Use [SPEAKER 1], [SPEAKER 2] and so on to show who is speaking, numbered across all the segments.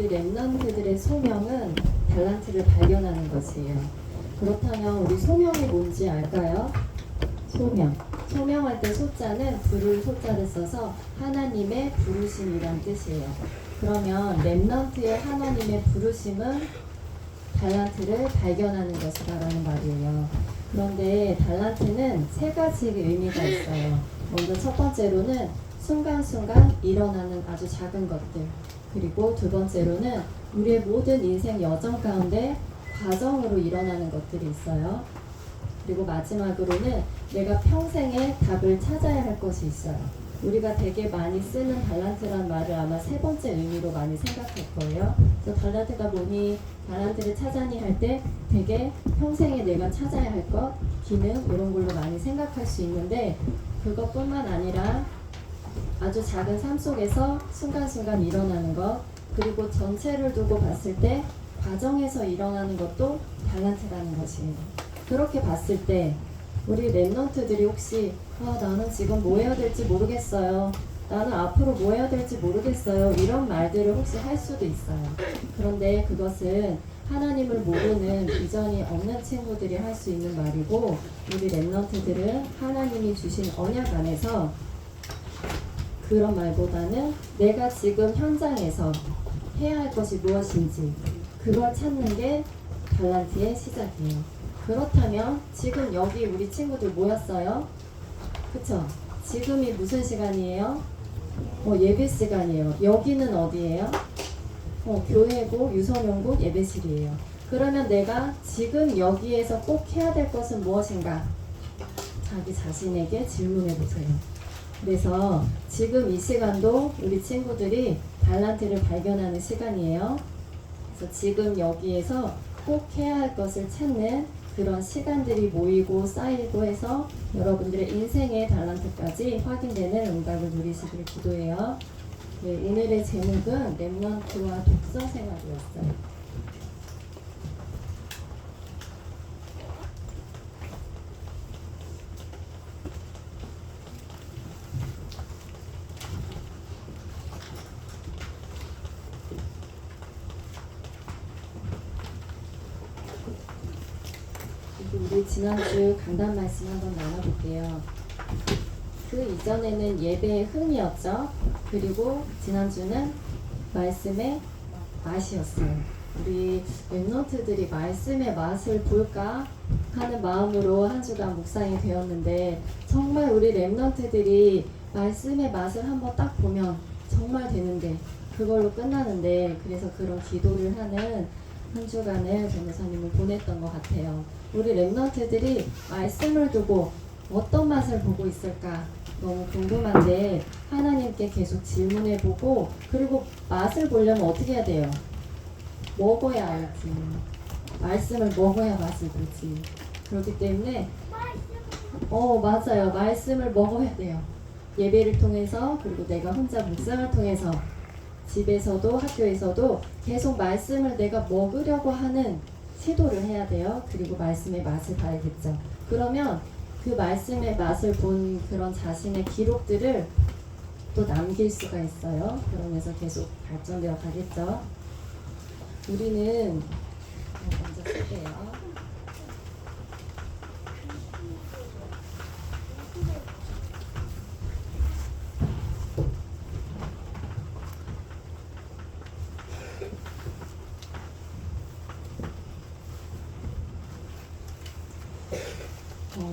[SPEAKER 1] 우리 랩런트들의 소명은 달란트를 발견하는 것이에요. 그렇다면 우리 소명이 뭔지 알까요? 소명. 소명할 때 소자는 부를 소자를 써서 하나님의 부르심이란 뜻이에요. 그러면 랩런트의 하나님의 부르심은 달란트를 발견하는 것이다라는 말이에요. 그런데 달란트는 세 가지 의미가 있어요. 먼저 첫 번째로는 순간순간 일어나는 아주 작은 것들, 그리고 두 번째로는 우리의 모든 인생 여정 가운데 과정으로 일어나는 것들이 있어요. 그리고 마지막으로는 내가 평생에 답을 찾아야 할 것이 있어요. 우리가 되게 많이 쓰는 달란트란 말을 아마 세 번째 의미로 많이 생각할 거예요. 그래서 달란트가 뭐니, 달란트를 찾아니 할 때 되게 평생에 내가 찾아야 할 것, 기능 이런 걸로 많이 생각할 수 있는데, 그것뿐만 아니라 아주 작은 삶 속에서 순간순간 일어나는 것, 그리고 전체를 두고 봤을 때 과정에서 일어나는 것도 달란트라는 것이에요. 그렇게 봤을 때 우리 랩런트들이 혹시 나는 지금 뭐 해야 될지 모르겠어요, 나는 앞으로 뭐 해야 될지 모르겠어요, 이런 말들을 혹시 할 수도 있어요. 그런데 그것은 하나님을 모르는 비전이 없는 친구들이 할 수 있는 말이고, 우리 랩런트들은 하나님이 주신 언약 안에서 그런 말보다는 내가 지금 현장에서 해야 할 것이 무엇인지 그걸 찾는 게 달란트의 시작이에요. 그렇다면 지금 여기 우리 친구들 모였어요. 그쵸? 지금이 무슨 시간이에요? 예배 시간이에요. 여기는 어디예요? 교회고 유소년국 예배실이에요. 그러면 내가 지금 여기에서 꼭 해야 될 것은 무엇인가? 자기 자신에게 질문해 보세요. 그래서 지금 이 시간도 우리 친구들이 달란트를 발견하는 시간이에요. 그래서 지금 여기에서 꼭 해야 할 것을 찾는 그런 시간들이 모이고 쌓이고 해서 여러분들의 인생의 달란트까지 확인되는 응답을 누리시길 기도해요. 네, 오늘의 제목은 랩런트와 독서 생활이었어요. 우리 지난주 강단 말씀 한번 나눠볼게요. 그 이전에는 예배의 흥미였죠. 그리고 지난주는 말씀의 맛이었어요. 우리 랩런트들이 말씀의 맛을 볼까 하는 마음으로 한 주간 묵상이 되었는데, 정말 우리 랩런트들이 말씀의 맛을 한번 딱 보면 정말 되는데 그걸로 끝나는데, 그래서 그런 기도를 하는 한 주간을 전도사님을 보냈던 것 같아요. 우리 랩런트들이 말씀을 두고 어떤 맛을 보고 있을까 너무 궁금한데, 하나님께 계속 질문해보고, 그리고 맛을 보려면 어떻게 해야 돼요? 먹어야 알지. 말씀을 먹어야 맛을 보지. 그렇기 때문에 맞아요. 말씀을 먹어야 돼요. 예배를 통해서, 그리고 내가 혼자 묵상을 통해서, 집에서도 학교에서도 계속 말씀을 내가 먹으려고 하는 시도를 해야 돼요. 그리고 말씀의 맛을 봐야겠죠. 그러면 그 말씀의 맛을 본 그런 자신의 기록들을 또 남길 수가 있어요. 그러면서 계속 발전되어 가겠죠. 우리는 먼저 쓸게요.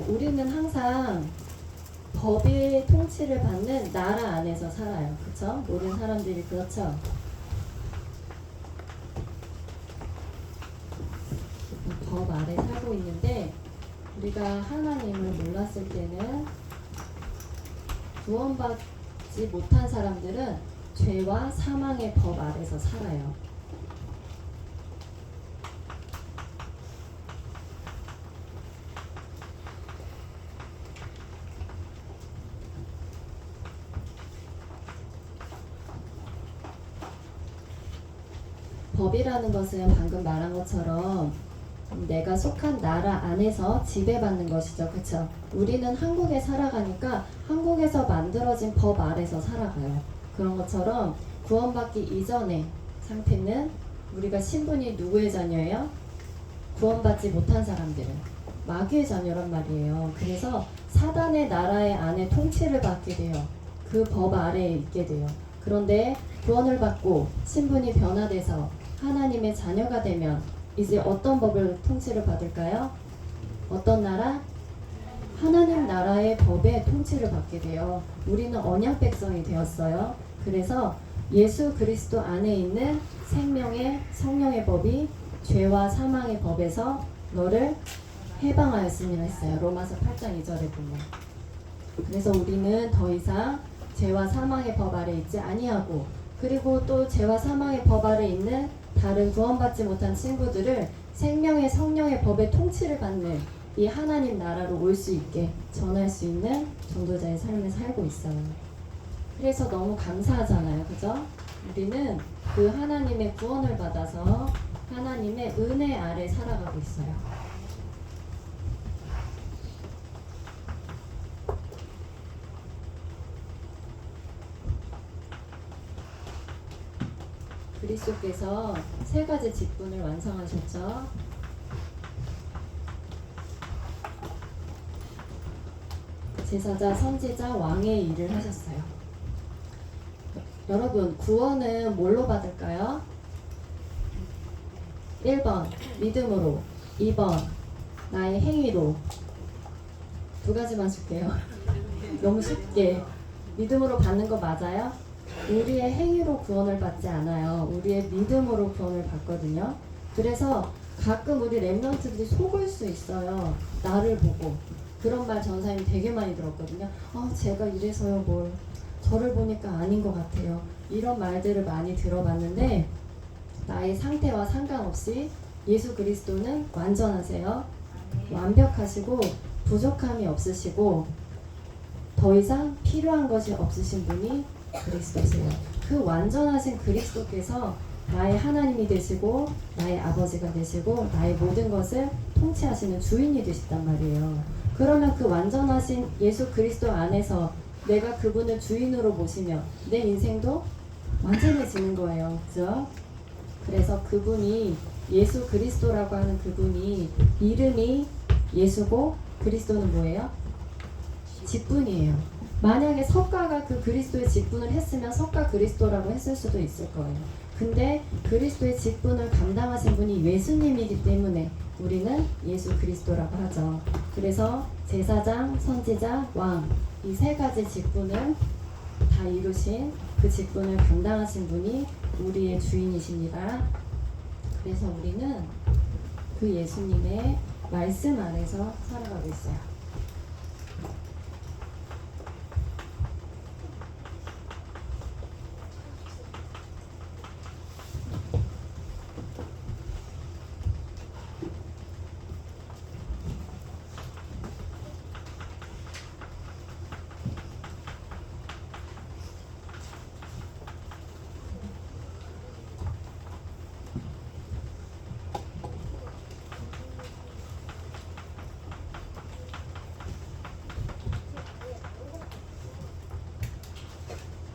[SPEAKER 1] 우리는 항상 법의 통치를 받는 나라 안에서 살아요. 그쵸? 모든 사람들이 그렇죠? 법 아래 살고 있는데, 우리가 하나님을 몰랐을 때는, 구원받지 못한 사람들은 죄와 사망의 법 아래서 살아요. 법이라는 것은 방금 말한 것처럼 내가 속한 나라 안에서 지배받는 것이죠. 그쵸? 우리는 한국에 살아가니까 한국에서 만들어진 법 아래서 살아가요. 그런 것처럼 구원받기 이전에 상태는 우리가 신분이 누구의 자녀예요? 구원받지 못한 사람들은 마귀의 자녀란 말이에요. 그래서 사단의 나라의 안에 통치를 받게 돼요. 그 법 아래에 있게 돼요. 그런데 구원을 받고 신분이 변화돼서 하나님의 자녀가 되면 이제 어떤 법을 통치를 받을까요? 어떤 나라? 하나님 나라의 법의 통치를 받게 돼요. 우리는 언약 백성이 되었어요. 그래서 예수 그리스도 안에 있는 생명의 성령의 법이 죄와 사망의 법에서 너를 해방하였으니 했어요. 로마서 8장 2절에 보면. 그래서 우리는 더 이상 죄와 사망의 법 아래 있지 아니하고, 그리고 또 죄와 사망의 법 아래 있는 다른 구원받지 못한 친구들을 생명의 성령의 법의 통치를 받는 이 하나님 나라로 올 수 있게 전할 수 있는 전도자의 삶을 살고 있어요. 그래서 너무 감사하잖아요. 그죠? 우리는 그 하나님의 구원을 받아서 하나님의 은혜 아래 살아가고 있어요. 그리스도께서 세 가지 직분을 완성하셨죠. 제사자, 선지자, 왕의 일을 하셨어요. 여러분, 구원은 뭘로 받을까요? 1번 믿음으로, 2번 나의 행위로. 두 가지만 줄게요. 너무 쉽게. 믿음으로 받는 거 맞아요? 우리의 행위로 구원을 받지 않아요. 우리의 믿음으로 구원을 받거든요. 그래서 가끔 우리 렘넌트들이 속을 수 있어요. 나를 보고. 그런 말 전사님 되게 많이 들었거든요. 제가 이래서요 뭘, 저를 보니까 아닌 것 같아요. 이런 말들을 많이 들어봤는데, 나의 상태와 상관없이 예수 그리스도는 완전하세요. 완벽하시고 부족함이 없으시고 더 이상 필요한 것이 없으신 분이 그리스도세요. 그 완전하신 그리스도께서 나의 하나님이 되시고 나의 아버지가 되시고 나의 모든 것을 통치하시는 주인이 되시단 말이에요. 그러면 그 완전하신 예수 그리스도 안에서 내가 그분을 주인으로 모시며 내 인생도 완전해지는 거예요. 그죠? 그래서 그분이 예수 그리스도라고 하는 그분이 이름이 예수고 그리스도는 뭐예요? 직분이에요. 만약에 석가가 그 그리스도의 직분을 했으면 석가 그리스도라고 했을 수도 있을 거예요. 근데 그리스도의 직분을 감당하신 분이 예수님이기 때문에 우리는 예수 그리스도라고 하죠. 그래서 제사장, 선지자, 왕, 이 세 가지 직분을 다 이루신, 그 직분을 감당하신 분이 우리의 주인이십니다. 그래서 우리는 그 예수님의 말씀 안에서 살아가고 있어요.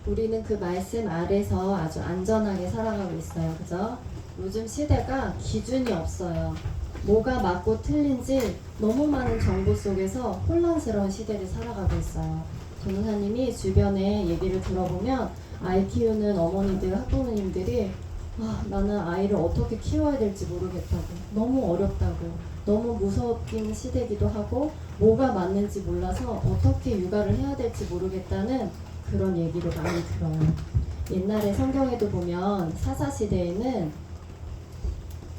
[SPEAKER 1] 우리는 그 말씀 아래서 아주 안전하게 살아가고 있어요. 그죠? 요즘 시대가 기준이 없어요. 뭐가 맞고 틀린지 너무 많은 정보 속에서 혼란스러운 시대를 살아가고 있어요. 전도사님이 주변에 얘기를 들어보면 아이 키우는 어머니들, 학부모님들이 나는 아이를 어떻게 키워야 될지 모르겠다고, 너무 어렵다고, 너무 무섭긴 시대기도 하고 뭐가 맞는지 몰라서 어떻게 육아를 해야 될지 모르겠다는 그런 얘기를 많이 들어요. 옛날에 성경에도 보면 사사시대에는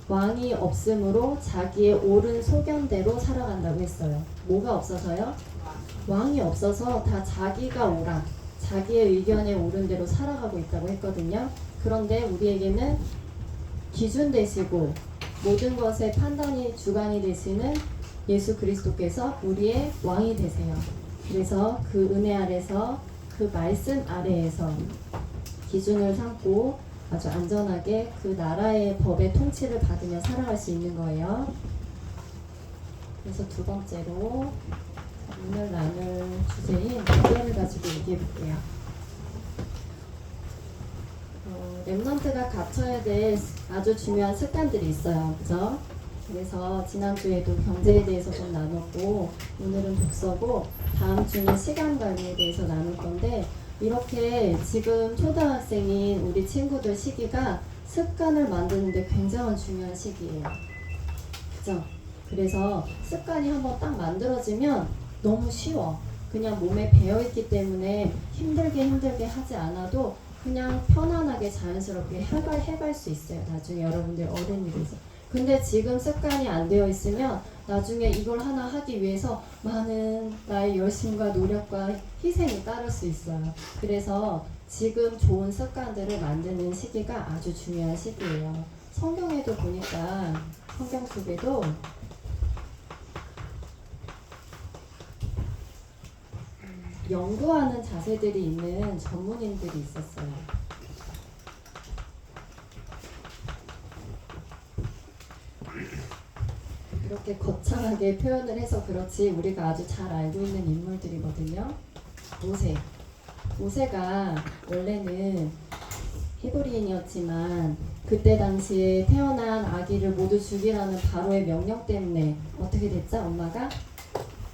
[SPEAKER 1] 왕이 없으므로 자기의 옳은 소견대로 살아간다고 했어요. 뭐가 없어서요? 왕이 없어서 다 자기가 옳아, 자기의 의견에 옳은 대로 살아가고 있다고 했거든요. 그런데 우리에게는 기준 되시고 모든 것의 판단이 주관이 되시는 예수 그리스도께서 우리의 왕이 되세요. 그래서 그 은혜 아래서, 그 말씀 아래에서 기준을 삼고 아주 안전하게 그 나라의 법의 통치를 받으며 살아갈 수 있는 거예요. 그래서 두 번째로 오늘 나눌 주제인 기별을 가지고 얘기해 볼게요. 랩넌트가 갖춰야 될 아주 중요한 습관들이 있어요. 그죠? 그래서 지난주에도 경제에 대해서 좀 나눴고 오늘은 독서고 다음 주는 시간 관리에 대해서 나눌 건데 이렇게 지금 초등학생인 우리 친구들 시기가 습관을 만드는데 굉장히 중요한 시기예요. 그죠? 그래서 습관이 한번 딱 만들어지면 너무 쉬워. 그냥 몸에 배어있기 때문에 힘들게 하지 않아도 그냥 편안하게 자연스럽게 해갈 수 있어요. 나중에 여러분들 어른이 돼서. 근데 지금 습관이 안 되어 있으면 나중에 이걸 하나 하기 위해서 많은 나의 열심과 노력과 희생이 따를 수 있어요. 그래서 지금 좋은 습관들을 만드는 시기가 아주 중요한 시기예요. 성경에도 보니까 성경 속에도 연구하는 자세들이 있는 전문인들이 있었어요. 이렇게 거창하게 표현을 해서 그렇지 우리가 아주 잘 알고 있는 인물들이거든요. 모세가 원래는 히브리인이었지만 그때 당시에 태어난 아기를 모두 죽이라는 바로의 명령 때문에 어떻게 됐죠? 엄마가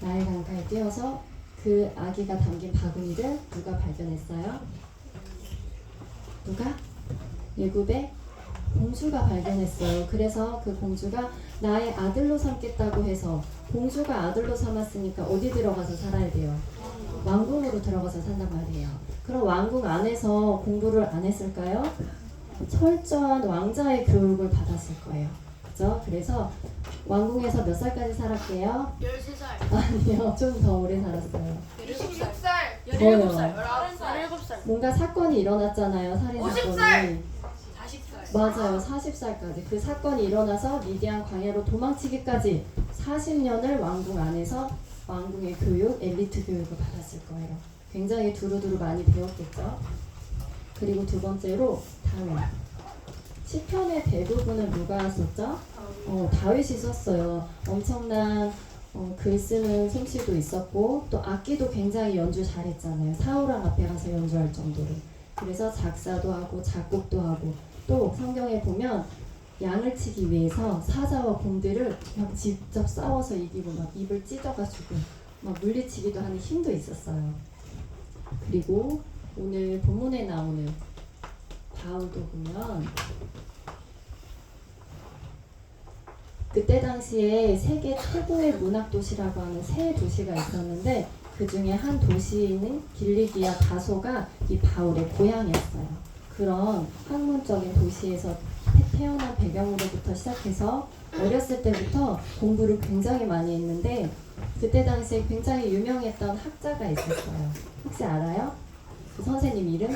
[SPEAKER 1] 나일 강가에 뛰어서 그 아기가 담긴 바구니를 누가 발견했어요? 누가? 애굽의 공주가 발견했어요. 그래서 그 공주가 나의 아들로 삼겠다고 해서 공주가 아들로 삼았으니까 어디 들어가서 살아야 돼요? 왕궁으로 들어가서 산단 말이에요. 그럼 왕궁 안에서 공부를 안 했을까요? 철저한 왕자의 교육을 받았을 거예요. 그죠? 그래서 왕궁에서 몇 살까지 살았게요?
[SPEAKER 2] 13살.
[SPEAKER 1] 아니요, 좀 더 오래 살았어요.
[SPEAKER 2] 26살.
[SPEAKER 1] 17살.
[SPEAKER 2] 19살.
[SPEAKER 1] 뭔가 사건이 일어났잖아요. 살인
[SPEAKER 2] 50살.
[SPEAKER 1] 사건이.
[SPEAKER 2] 40살.
[SPEAKER 1] 맞아요. 40살까지. 그 사건이 일어나서 미디안 광야로 도망치기까지 40년을 왕궁 안에서 왕궁의 교육, 엘리트 교육을 받았을 거예요. 굉장히 두루두루 많이 배웠겠죠. 그리고 두 번째로 다윗. 시편의 대부분은 누가 썼죠? 다윗이 썼어요. 엄청난 글 쓰는 솜씨도 있었고 또 악기도 굉장히 연주 잘했잖아요. 사울왕 앞에 가서 연주할 정도로. 그래서 작사도 하고 작곡도 하고 또 성경에 보면 양을 치기 위해서 사자와 곰들을 막 직접 싸워서 이기고 막 입을 찢어가지고 막 물리치기도 하는 힘도 있었어요. 그리고 오늘 본문에 나오는 바울도 보면 그때 당시에 세계 최고의 문학 도시라고 하는 세 도시가 있었는데 그 중에 한 도시는 길리기아 가소가 이 바울의 고향이었어요. 그런 학문적인 도시에서 태어난 배경으로부터 시작해서 어렸을 때부터 공부를 굉장히 많이 했는데 그때 당시에 굉장히 유명했던 학자가 있었어요. 혹시 알아요? 그 선생님 이름?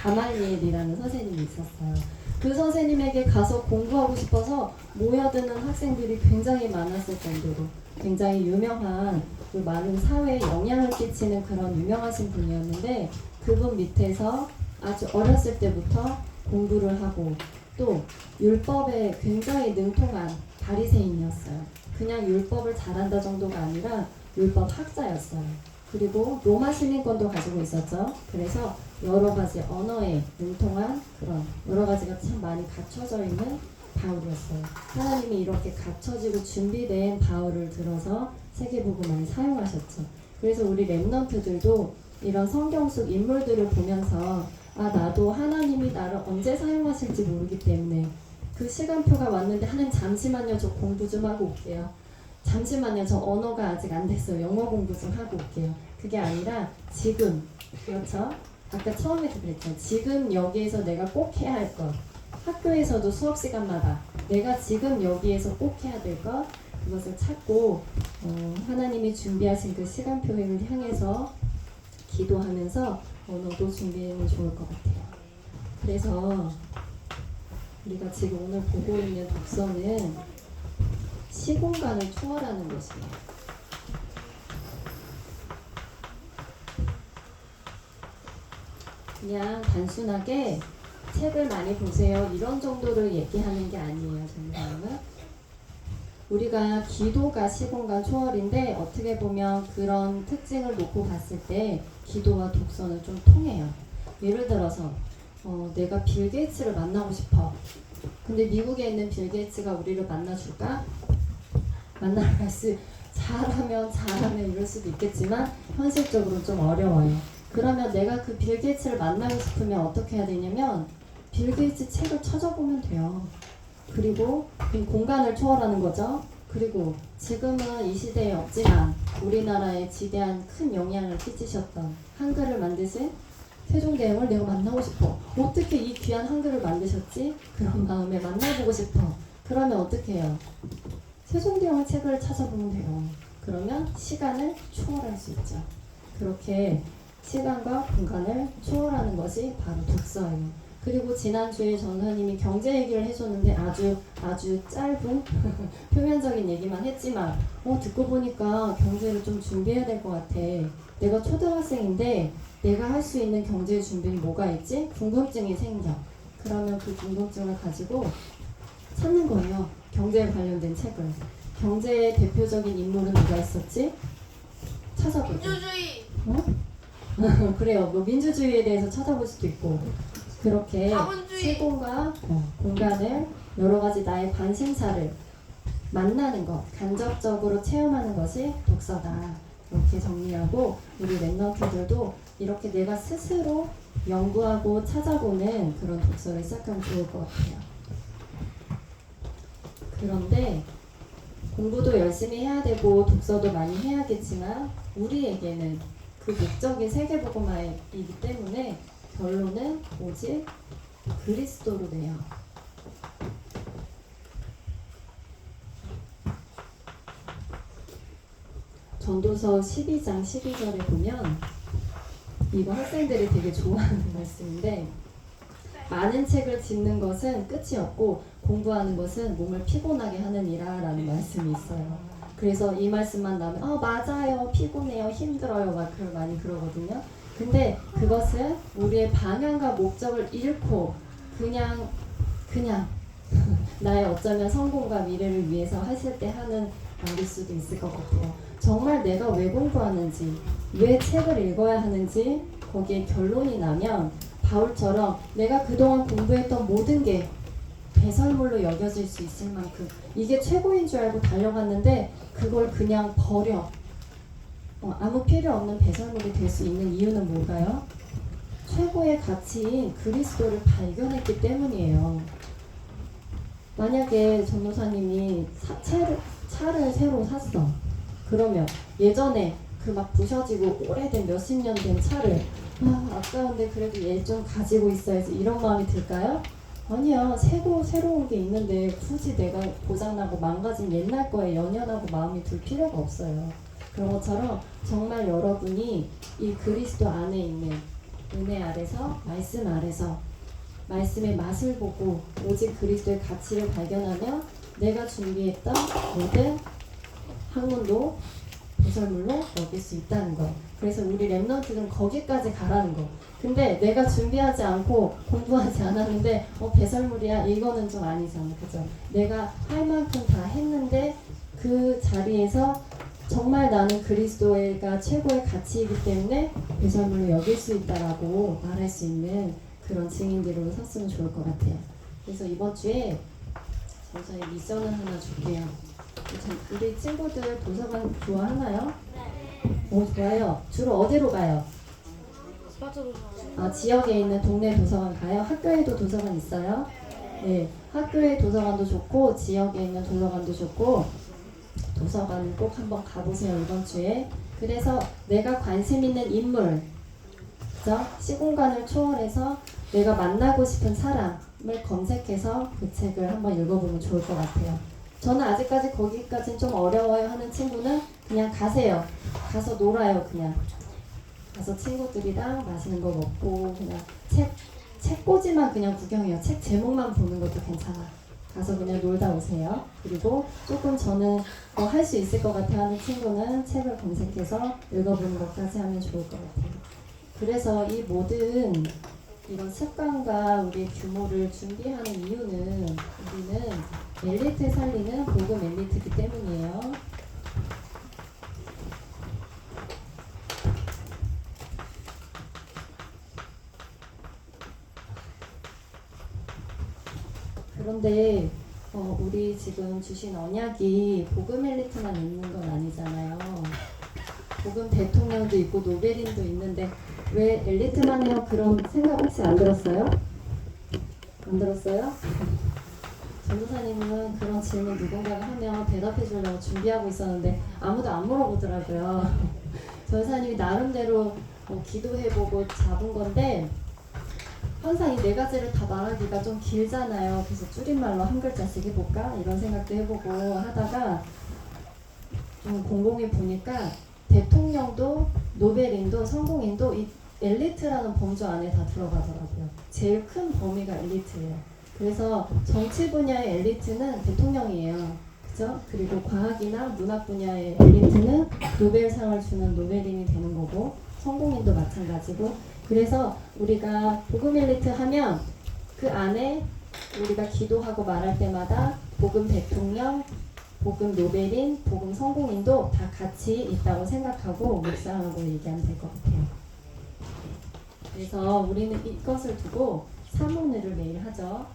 [SPEAKER 1] 가말리엘이라는 선생님이 있었어요. 그 선생님에게 가서 공부하고 싶어서 모여드는 학생들이 굉장히 많았을 정도로 굉장히 유명한 그 많은 사회에 영향을 끼치는 그런 유명하신 분이었는데 그분 밑에서 아주 어렸을 때부터 공부를 하고 또 율법에 굉장히 능통한 바리새인이었어요. 그냥 율법을 잘한다 정도가 아니라 율법 학자였어요. 그리고 로마 시민권도 가지고 있었죠. 그래서 여러 가지 언어에 능통한 그런 여러 가지가 참 많이 갖춰져 있는 바울이었어요. 하나님이 이렇게 갖춰지고 준비된 바울을 들어서 세계복음 많이 사용하셨죠. 그래서 우리 랩넌트들도 이런 성경 속 인물들을 보면서 나도 하나님이 나를 언제 사용하실지 모르기 때문에 그 시간표가 왔는데 하나님 잠시만요, 저 공부 좀 하고 올게요. 잠시만요, 저 언어가 아직 안 됐어요. 영어 공부 좀 하고 올게요. 그게 아니라 지금, 그렇죠? 아까 처음에도 그랬죠. 지금 여기에서 내가 꼭 해야 할 것. 학교에서도 수업 시간마다 내가 지금 여기에서 꼭 해야 될 것, 그것을 찾고 하나님이 준비하신 그 시간표를 향해서 기도하면서 언어도 준비하면 좋을 것 같아요. 그래서 우리가 지금 오늘 보고 있는 독서는 시공간을 초월하는 것이에요. 그냥 단순하게 책을 많이 보세요 이런 정도를 얘기하는 게 아니에요. 정말은 우리가 기도가 시공간 초월인데 어떻게 보면 그런 특징을 놓고 봤을 때 기도와 독서는 좀 통해요. 예를 들어서 내가 빌 게이츠를 만나고 싶어. 근데 미국에 있는 빌 게이츠가 우리를 만나줄까? 만나러 잘하면 이럴 수도 있겠지만 현실적으로 좀 어려워요. 그러면 내가 그 빌 게이츠를 만나고 싶으면 어떻게 해야 되냐면 빌 게이츠 책을 찾아보면 돼요. 그리고 그 공간을 초월하는 거죠. 그리고 지금은 이 시대에 없지만 우리나라에 지대한 큰 영향을 끼치셨던 한글을 만드신 세종대왕을 내가 만나고 싶어. 어떻게 이 귀한 한글을 만드셨지? 그런 마음에 만나보고 싶어. 그러면 어떻게 해요? 세종대왕의 책을 찾아보면 돼요. 그러면 시간을 초월할 수 있죠. 그렇게 시간과 공간을 초월하는 것이 바로 독서예요. 그리고 지난주에 전사님이 경제 얘기를 해줬는데 아주 짧은 표면적인 얘기만 했지만 듣고 보니까 경제를 좀 준비해야 될 것 같아. 내가 초등학생인데 내가 할 수 있는 경제 준비는 뭐가 있지? 궁금증이 생겨. 그러면 그 궁금증을 가지고 찾는 거예요. 경제에 관련된 책을. 경제의 대표적인 인물은 누가 있었지? 찾아보자.
[SPEAKER 2] 민주주의.
[SPEAKER 1] 그래요. 뭐 민주주의에 대해서 찾아볼 수도 있고. 그렇게
[SPEAKER 2] 자본주의.
[SPEAKER 1] 시공과 공간을 여러 가지 나의 관심사를 만나는 것, 간접적으로 체험하는 것이 독서다. 이렇게 정리하고 우리 랩런트들도 이렇게 내가 스스로 연구하고 찾아보는 그런 독서를 시작하면 좋을 것 같아요. 그런데 공부도 열심히 해야 되고 독서도 많이 해야겠지만 우리에게는 그 목적이 세계복음화이기 때문에 결론은 오직 그리스도로 돼요. 전도서 12장 12절에 보면 이거 학생들이 되게 좋아하는 말씀인데 많은 책을 짓는 것은 끝이 없고 공부하는 것은 몸을 피곤하게 하는 이라 라는 말씀이 있어요. 그래서 이 말씀만 나오면 맞아요, 피곤해요, 힘들어요 막 많이 그러거든요. 근데 그것은 우리의 방향과 목적을 잃고 그냥 나의 어쩌면 성공과 미래를 위해서 하실 때 하는 말일 수도 있을 것 같아요. 정말 내가 왜 공부하는지, 왜 책을 읽어야 하는지 거기에 결론이 나면 바울처럼 내가 그동안 공부했던 모든 게 배설물로 여겨질 수 있을 만큼 이게 최고인 줄 알고 달려갔는데 그걸 그냥 버려. 아무 필요 없는 배설물이 될 수 있는 이유는 뭘까요? 최고의 가치인 그리스도를 발견했기 때문이에요. 만약에 전도사님이 차를 새로 샀어. 그러면 예전에 그 막 부셔지고 오래된 몇십 년 된 차를 아까운데 그래도 얘 좀 가지고 있어야지 이런 마음이 들까요? 아니야. 새로운 게 있는데 굳이 내가 고장나고 망가진 옛날 거에 연연하고 마음이 들 필요가 없어요. 그런 것처럼 정말 여러분이 이 그리스도 안에 있는 은혜 아래서 말씀 아래서 말씀의 맛을 보고 오직 그리스도의 가치를 발견하며 내가 준비했던 모든 학문도 배설물로 여길 수 있다는 거. 그래서 우리 랩런트는 거기까지 가라는 거. 근데 내가 준비하지 않고 공부하지 않았는데 배설물이야 이거는 좀 아니잖아. 그죠? 내가 할 만큼 다 했는데 그 자리에서 정말 나는 그리스도가 최고의 가치이기 때문에 배설물로 여길 수 있다라고 말할 수 있는 그런 증인들로 섰으면 좋을 것 같아요. 그래서 이번 주에 저희 미션을 하나 줄게요. 우리 친구들 도서관 좋아하나요? 오, 좋아요. 주로 어디로 가요? 지역에 있는 동네 도서관 가요? 학교에도 도서관 있어요? 네, 학교의 도서관도 좋고 지역에 있는 도서관도 좋고 도서관을 꼭 한번 가보세요. 이번 주에. 그래서 내가 관심 있는 인물, 그죠? 시공간을 초월해서 내가 만나고 싶은 사람을 검색해서 그 책을 한번 읽어보면 좋을 것 같아요. 저는 아직까지 거기까지는 좀 어려워요 하는 친구는 그냥 가세요. 가서 놀아요. 그냥 가서 친구들이랑 맛있는 거 먹고 그냥 책꽂이만 그냥 구경해요. 책 제목만 보는 것도 괜찮아. 가서 그냥 놀다 오세요. 그리고 조금 저는 할 수 있을 것 같아 하는 친구는 책을 검색해서 읽어보는 것까지 하면 좋을 것 같아요. 그래서 이 모든 이런 습관과 우리의 규모를 준비하는 이유는 우리는 엘리트 살리는 복음 엘리트이기 때문이에요. 그런데 우리 지금 주신 언약이 복음 엘리트만 있는 건 아니잖아요. 복음 대통령도 있고 노벨인도 있는데 왜 엘리트만 해요? 그런 생각 혹시 안 들었어요? 안 들었어요? 전도사님은 그런 질문 누군가가 하면 대답해 주려고 준비하고 있었는데 아무도 안 물어보더라고요. 전도사님이 나름대로 기도해보고 잡은 건데 항상 이 네 가지를 다 말하기가 좀 길잖아요. 그래서 줄임말로 한 글자씩 해볼까? 이런 생각도 해보고 하다가 좀 곰곰이 보니까 대통령도 노벨인도 성공인도 이 엘리트라는 범주 안에 다 들어가더라고요. 제일 큰 범위가 엘리트예요. 그래서 정치 분야의 엘리트는 대통령이에요. 그죠? 그리고 과학이나 문학 분야의 엘리트는 노벨상을 주는 노벨인이 되는 거고 성공인도 마찬가지고 그래서 우리가 복음 엘리트 하면 그 안에 우리가 기도하고 말할 때마다 복음 대통령, 복음 노벨인, 복음 성공인도 다 같이 있다고 생각하고 묵상하고 얘기하면 될 것 같아요. 그래서 우리는 이것을 두고 사문회를 매일 하죠.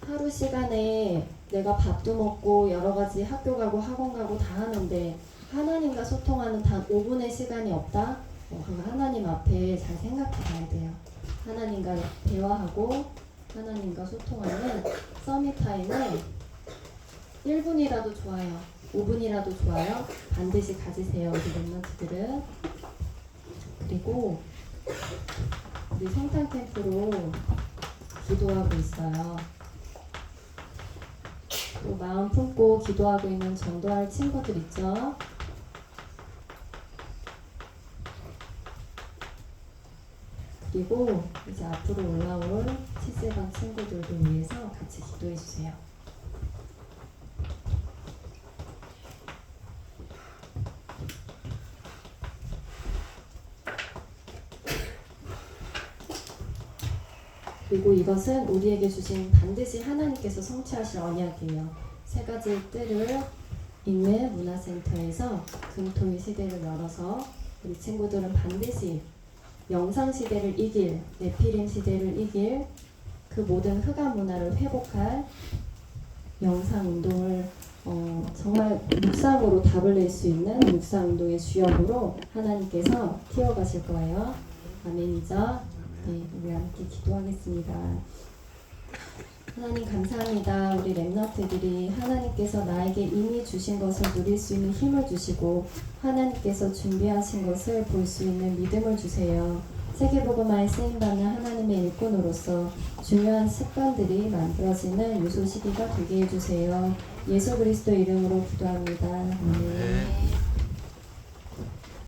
[SPEAKER 1] 하루 시간에 내가 밥도 먹고 여러 가지 학교 가고 학원 가고 다 하는데 하나님과 소통하는 단 5분의 시간이 없다? 그거 하나님 앞에 잘 생각해 봐야 돼요. 하나님과 대화하고 하나님과 소통하는 서밋 타임을 1분이라도 좋아요. 5분이라도 좋아요. 반드시 가지세요. 우리 랩런트들은. 그리고 우리 성탄 캠프로 기도하고 있어요. 또 마음 품고 기도하고 있는 전도할 친구들 있죠? 그리고 이제 앞으로 올라올 7세방 친구들도 위해서 같이 기도해 주세요. 그리고 이것은 우리에게 주신 반드시 하나님께서 성취하실 언약이에요. 세 가지 뜰을 있는 문화센터에서 금토일 시대를 열어서 우리 친구들은 반드시 영상 시대를 이길, 네피림 시대를 이길 그 모든 흑암 문화를 회복할 영상 운동을 정말 묵상으로 답을 낼 수 있는 묵상 운동의 주역으로 하나님께서 키워가실 거예요. 아멘이죠? 네, 우리 함께 기도하겠습니다. 하나님 감사합니다. 우리 랩너트들이 하나님께서 나에게 이미 주신 것을 누릴 수 있는 힘을 주시고 하나님께서 준비하신 것을 볼 수 있는 믿음을 주세요. 세계복음화에 쓰임받는 하나님의 일꾼으로서 중요한 습관들이 만들어지는 유소 시기가 되게 해주세요. 예수 그리스도 이름으로 기도합니다. 아멘.